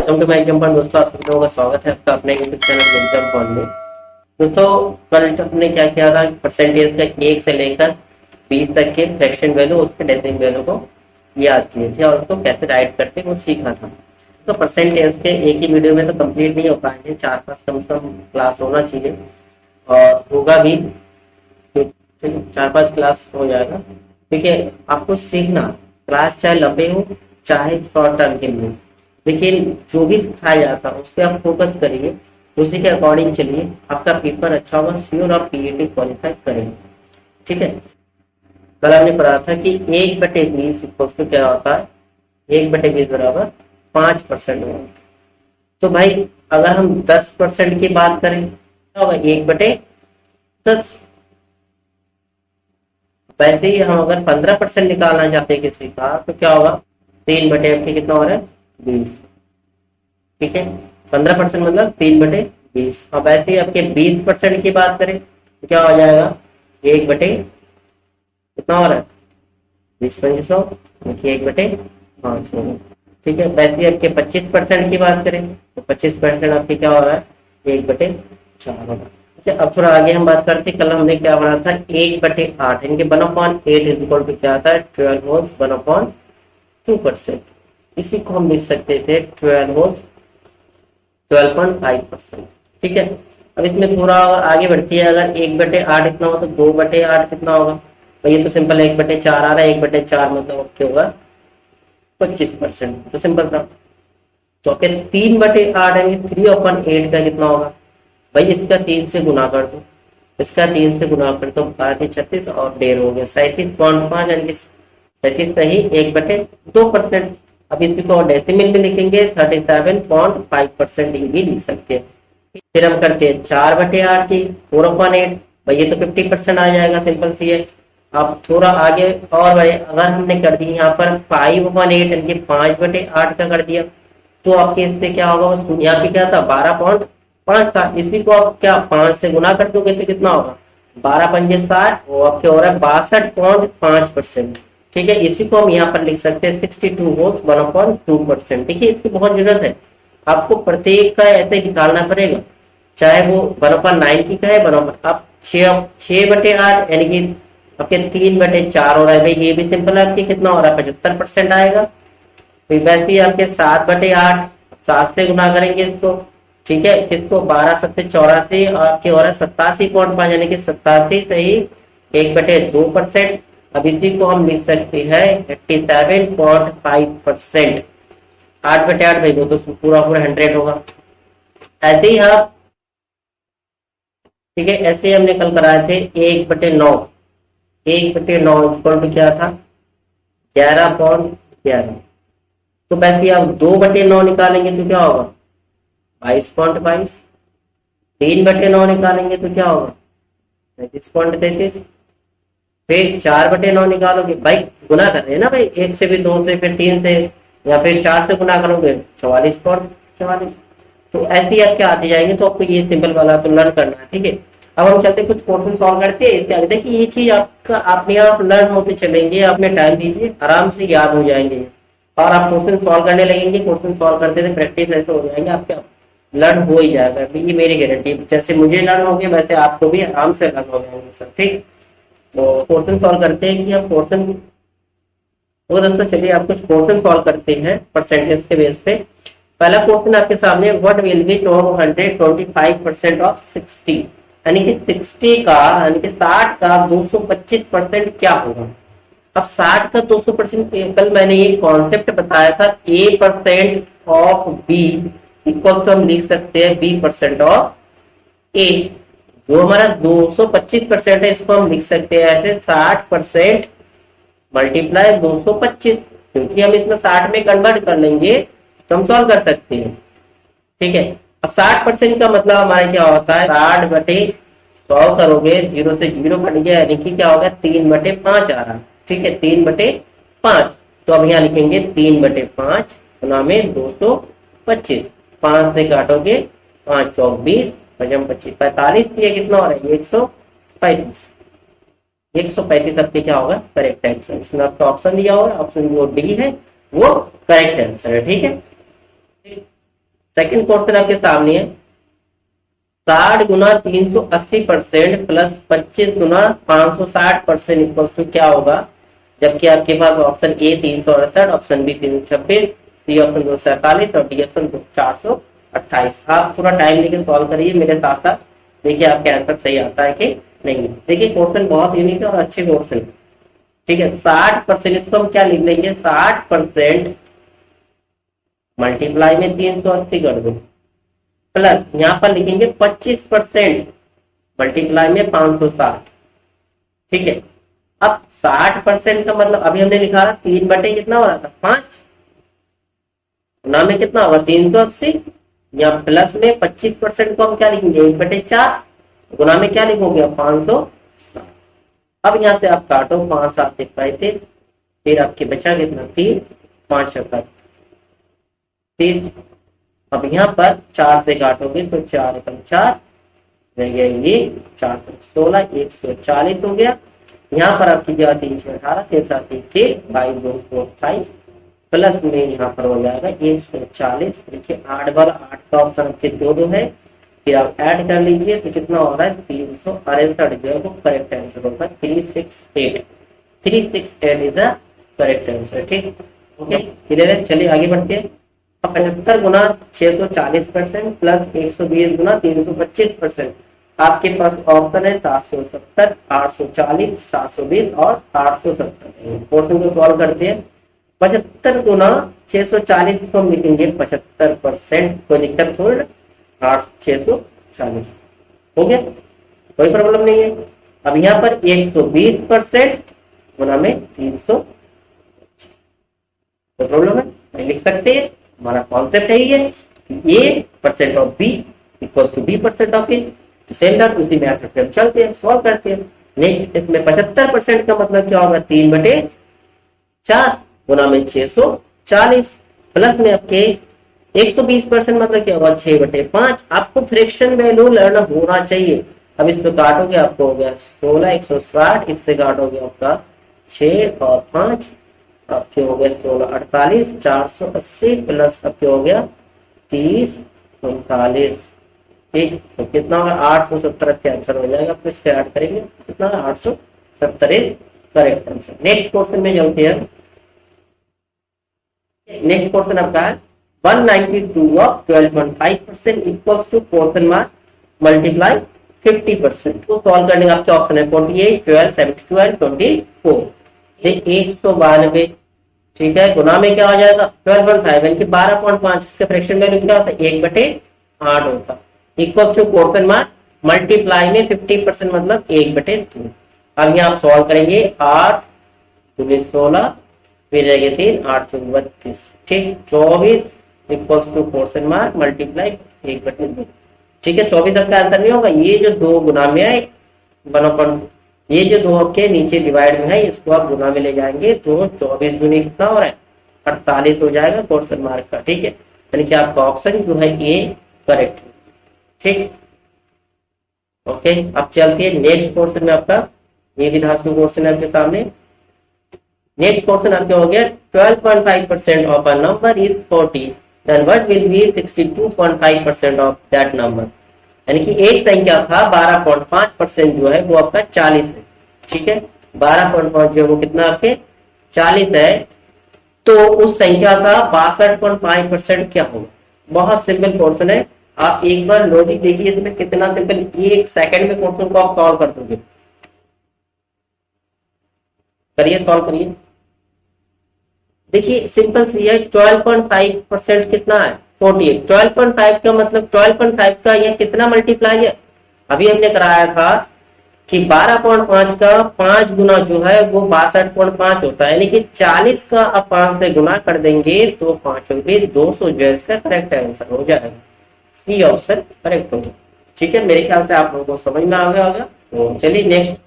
Welcome to my exam point. दोस्तों, आप सभी लोगों का स्वागत है आपका अपने यूट्यूब चैनल एग्जाम पॉइंट में। दोस्तों, कल हमने क्या किया था, परसेंटेज का 1 से लेकर 20 तक के फ्रैक्शन वैल्यू, उसके डेसिमल वैल्यू को याद किए थे और उसको कैसे राइट करते वो सीखा था। तो परसेंटेज के एक ही वीडियो में तो कंप्लीट नहीं हो पाएंगे, 4-5 कम से कम क्लास होना चाहिए और होगा भी। 4-5 क्लास हो जाएगा। ठीक है, आपको सीखना, क्लास चाहे लंबे हो चाहे शॉर्ट टर्म के लिए, लेकिन जो भी सिखाया जाता है उस पर आप फोकस करिए, उसी के अकॉर्डिंग चलिए, आपका पेपर अच्छा होगा, श्योर आप पीएटी क्वालिफाई करेंगे। ठीक है, कल हमने पढ़ा था कि 1/20 क्या होता है, 1/20 बराबर 5% होगा। तो भाई अगर हम 10% की बात करें क्या होगा, 1/10। वैसे ही हम अगर 15% निकालना चाहते हैं किसी का तो क्या होगा, 3/8 कितना हो रहा है, 20। ठीक है, 15% मतलब 3/20। अब ऐसे ही आपके 20% की बात करें तो क्या हो जाएगा, 1/, कितना हो रहा है, 20×100, 1/5 होगा। ठीक है, वैसे ही आपके 25% की बात करें तो 25% आपके क्या हो रहा है, 1/4 होगा। ठीक है, अब थोड़ा आगे हम बात करते हैं। कल हमने क्या पढ़ा था, 1/8 इनके 1/8 इज इक्वल टू क्या आता है, 12 होल्स 1/2%। इसी को हम लिख सकते थे 12 होल्स 12.5%। ठीक है, अब इसमें थोड़ा आगे बढ़ती है, अगर 1/8 इतना हो तो 2/8 कितना होगा, तो ये तो सिंपल 1/4 आ रहा है, 1/4 मतलब क्या होगा, 25%। तो सिंपल था। तो फिर 3/8 है, 3/8 का कितना होगा, भाई इसका 3 से गुना कर दो, इसका 3 से गुना कर दो, 36 और 1.5 हो गया 37.5, यानी कि 37 सही 1/2%। अब इसी को डेसिमल में लिखेंगे 37.5% ये भी लिख सकते हैं। फिर हम करते हैं 4/8 की 4/8, भाई ये तो 50% आ जाएगा, सिंपल सी है। अब थोड़ा आगे और बढ़े, अगर हमने कर दी यहाँ पर 5/8 यानी कि 5/8 का कर दिया तो आपके इससे क्या होगा, यहाँ पे क्या था 12.5 था, इसी को आप क्या 5 से गुना कर दोगे तो कितना होगा, 12×5 वो आपके हो रहा है 62.5%। ठीक है, इसी को हम यहाँ पर लिख सकते हैं 62 होल्स 1/2%। देखिए, इसकी बहुत जरूरत है, आपको प्रत्येक का ऐसे निकालना पड़ेगा, चाहे वो 1/9 की का है, अब 6/8 यानी कि आपके 3/4 हो रहा है, भाई ये भी सिंपल है, आपके कितना हो रहा है, 75% आएगा। तो वैसे ही आपके 7/8, 7 से गुना करेंगे इसको। ठीक है, किसको, 12×7 = 84 और आपके हो रहा है 87.5, यानी कि 87 सही 1/2%। अब इसी को हम लिख सकते हैं 87.5%। 8/8 भाई वो तो पूरा 100 होगा। ऐसे ही आप, ठीक है, ऐसे ही हमने कल कराए थे 1/9। 1/9 इक्वल टू क्या था, 11.11। तो वैसे आप 2/9 निकालेंगे तो क्या होगा, 22.22। 3/9 निकालेंगे तो क्या होगा, 33.33। फिर 4/9 निकालोगे, भाई गुना कर रहे हैं ना भाई, 1 से भी 2 से, फिर 3 से, या फिर 4 से गुना करोगे 44.44। तो ऐसे ही आपके आते जाएंगे। तो आपको ये सिंपल वाला तो लर्न करना है। ठीक है, अब हम चलते कुछ क्वेश्चन सॉल्व करते हैं। इसके आगे देखिए, ये चीज आपका अपने आप लर्न होते चलेंगे, अपने टाइम दीजिए, आराम से याद हो जाएंगे और आप क्वेश्चन सॉल्व करने लगेंगे। क्वेश्चन सॉल्व करते थे प्रैक्टिस ऐसे हो जाएंगे, आपके लर्न हो ही जाएगा, ये मेरी गारंटी। जैसे मुझे लर्न हो गया वैसे आपको भी आराम से लर्न हो जाएंगे सर। ठीक, तो क्वेश्चन सॉल्व करते हैं कि हम क्वेश्चन, तो दोस्तों चलिए आप कुछ क्वेश्चन सॉल्व करते हैं परसेंटेज के बेस पे। पहला क्वेश्चन आपके सामने, व्हाट विल बी 225% ऑफ 60, यानी कि 60 का, यानी कि 60 का 225% क्या होगा। अब 60 का 200%, कल मैंने ये कॉन्सेप्ट बताया था, A% of B equal to हम लिख सकते हैं B% ऑफ A। जो हमारा 225% है इसको हम लिख सकते हैं ऐसे 60% मल्टीप्लाई 225, क्योंकि हम इसमें 60 में कन्वर्ट कर लेंगे तो हम सॉल्व कर सकते हैं। ठीक है, अब 60% का मतलब हमारा क्या होता है, 60/100 करोगे, 0 से 0 कट गया, यानी कि क्या होगा, 3/5 आ रहा है। ठीक है, 3/5। तो अब यहाँ लिखेंगे 3/5 गुना में 225, 5 से काटोगे 5 × 20 = 45, ये कितना हो रहा है, 135। 135 आपके क्या होगा, करेक्ट आंसर। इसमें आपका ऑप्शन दिया होगा, ऑप्शन जो डी है वो करेक्ट आंसर है। ठीक है, सेकंड क्वेश्चन आपके सामने है 60 गुना 380% प्लस 25 गुना 560% इक्वल टू क्या होगा, जबकि आपके पास option A 368, option B 326, C option 247 और डी ऑप्शन 428। आप थोड़ा टाइम लेके सॉल्व करिए मेरे साथ साथ, देखिए आपके आंसर सही आता है कि नहीं। देखिए क्वेश्चन बहुत यूनिक है और अच्छे क्वेश्चन है, ठीक है। 60% इसको हम क्या लिख लेंगे, 60% मल्टीप्लाई में 380 कर दो, प्लस यहां पर लिखेंगे 25% मल्टीप्लाई में 560, ठीक है। अब 60% का मतलब अभी हमने लिखा था 3 बटे कितना हो रहा था 5, गुना में कितना होगा 380, या प्लस में 25% को हम क्या लिखेंगे 1 बटे 4, गुना में क्या लिखोगे 560। अब यहां से आप काटो 5 7 35, फिर आपके बचा कितना 3 5 30। अब यहाँ पर 4 से काटोगे तो 4 एकम 4 रह गया, ये 4 16 140 हो गया। यहाँ पर आपकी क्या 318 22 228 प्लस में यहाँ पर हो जाएगा 140। देखिए 8 बार 8 का ऑप्शन आपके 2 है, फिर आप ऐड कर लीजिए तो कितना हो रहा है 368 जो है वो करेक्ट आंसर होगा 368। 368 इज द करेक्ट आंसर, ठीक ओके क्लियर है। चलिए आगे बढ़ते हैं। 75 गुना 640% प्लस 120 गुना 325%, आपके पास ऑप्शन है 770, 840, 720 और 870। क्वेश्चन को सॉल्व करते हैं। 75 गुना 640 को हम लिखेंगे 75%, कोई दिक्कत थोड़ी, 640 हो गया, कोई प्रॉब्लम नहीं है। अब यहाँ पर 120% गुना में 300, कोई प्रॉब्लम है नहीं लिख सकते हैं, हमारा कॉन्सेप्ट है ये A percent of B equals to B percent of A. Same डर उसी में आकर चलते हैं सॉल्व करते हैं। नेक्स्ट इसमें 75% का मतलब क्या होगा 3 बटे 4 गुना में 640 प्लस में आपके 120% मतलब क्या होगा 6 बटे 5। आपको फ्रैक्शन वैल्यू लर्न होना चाहिए। अब इसको काटोगे आपको हो गया 16 160, इससे काटोगे आपका 6 और 5 आपके हो गया 16 48 480 प्लस आपके हो गया 30 39, ठीक तो कितना होगा 870 के आंसर हो जाएगा। फिर इसको ऐड करेंगे कितना 870 करेक्ट आंसर। नेक्स्ट क्वेश्चन में चलते हैं। नेक्स्ट क्वेश्चन आपका है 192 of 12.5% equals to question mark multiply 50%। तो सॉल्व करने का आपके ऑप्शन है 48 12 72 एंड 24। 192, ठीक है, गुना में क्या हो जाएगा 12.5 यानी कि 12.5, इसके फ्रैक्शन वैल्यू क्या होता है 1 बटे 8 होता, equal to question mark multiply में 50% मतलब 1 बटे 2। अब यहाँ आप सॉल्व करेंगे 8 2 16 फिर रहेगा 3 8 4 32, ठीक 24 equal to question mark multiply 1 बटे 2, ठीक है। 24 आपका आंसर नहीं होगा, ये जो 2 गुना में है 1/, ये जो 2 के नीचे डिवाइड में है इसको आप गुना में ले जाएंगे तो 24 दूनी कितना हो रहा है 48 हो जाएगा क्वेश्चन मार्क का, ठीक है। यानी कि आपका ऑप्शन जो है ए करेक्ट है, ठीक ओके। अब चलते हैं नेक्स्ट क्वेश्चन में। आपका ये भी धातु क्वेश्चन है आपके सामने। नेक्स्ट क्वेश्चन आपके हो गया 12.5% of a number is 40, then what will be 62.5% of that number. यानी कि एक संख्या था 12.5% जो है वो आपका 40 है, ठीक है। 12.5 जो है वो कितना आपके 40 है, तो उस संख्या का 62.5% क्या होगा। बहुत सिंपल क्वेश्चन है, आप एक बार लॉजिक देखिए इसमें कितना सिंपल, 1 सेकंड में क्वेश्चन को आप सॉल्व कर दोगे। करिए सॉल्व करिए। देखिए सिंपल सी है, 12.5% कितना है 48, 12.5 का मतलब 12.5 का ये कितना मल्टीप्लाई है, अभी हमने कराया था कि 12.5 का 5 गुना जो है वो 62.5 होता है, यानी कि 40 का आप 5 से गुना कर देंगे तो 5 होंगे 200, जो इसका करेक्ट आंसर हो जाएगा सी ऑप्शन करेक्ट होगा, ठीक है। मेरे ख्याल से आप लोगों को समझ में आ गया होगा। तो चलिए नेक्स्ट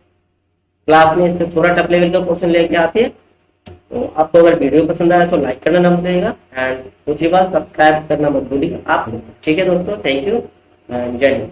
क्लास में इससे थोड़ा टफ लेवल का क्वेश्चन लेके आते हैं। तो आपको अगर वीडियो पसंद आया तो लाइक करना ना भूलिएगा एंड दूसरी बात सब्सक्राइब करना मत भूलिएगा आप लोग, ठीक है दोस्तों। थैंक यू एंड जय हिंद।